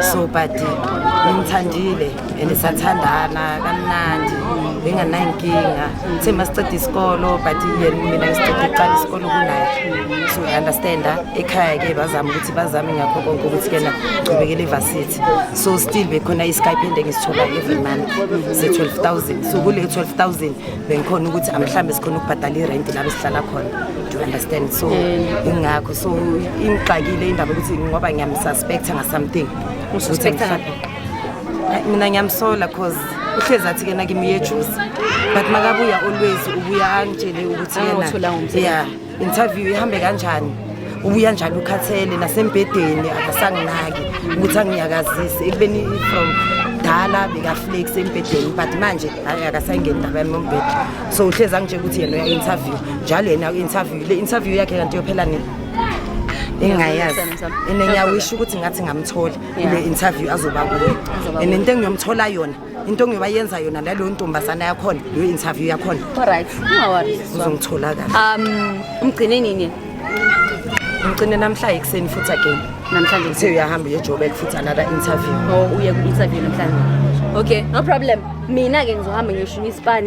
so but ngimthandile and sathandana kamnandi benganayinkinga sema siceda isikolo but yena mina ngisiceda iqala isikolo kunaye so I understand ekhaya ke bazama ukuthi bazame ngakho konke ukuthi kena ugcibekele evarsity so still bekhona iSkype ngisithola every month se 12,000 so kule 12,000 bengikhona ukuthi amhlambe sikhona ukubhadala irent la besihlala khona do you understand so ingakho so ingixakile indaba ukuthi ngoba ngiyamsuspecta nga something ususpecta mina ngiyamsola cause uhlezi athi kena kimi yejuice but makabuya always ubuya angitshele ukuthi yena yeah interview ihambe kanjani ubuya njalo ukhathele nasembedeni akasanginaki ukuthi angiyakazise ekubeni from dala beka flex embedeni but manje akasangeni indaba yemombed so uhlezi angitshela ukuthi yena uya interview njalo yena interview le interview yakhe kanti yophela nini engayazi enenyawisho ukuthi ngathi ngamthola kule interview azoba kuyo into engiyomthola yona into engiyobayenza yona lalo ntombazana yakhona le interview yakhona alright ungawari uzongithola kahle umgcine nini ngicine namhla ekseni futhi again namhlanje uthe uyahamba eJoburg futhi another interview uye ku interview namhlanje okay no problem mina ke ngizohamba ngiyoshunya iSpani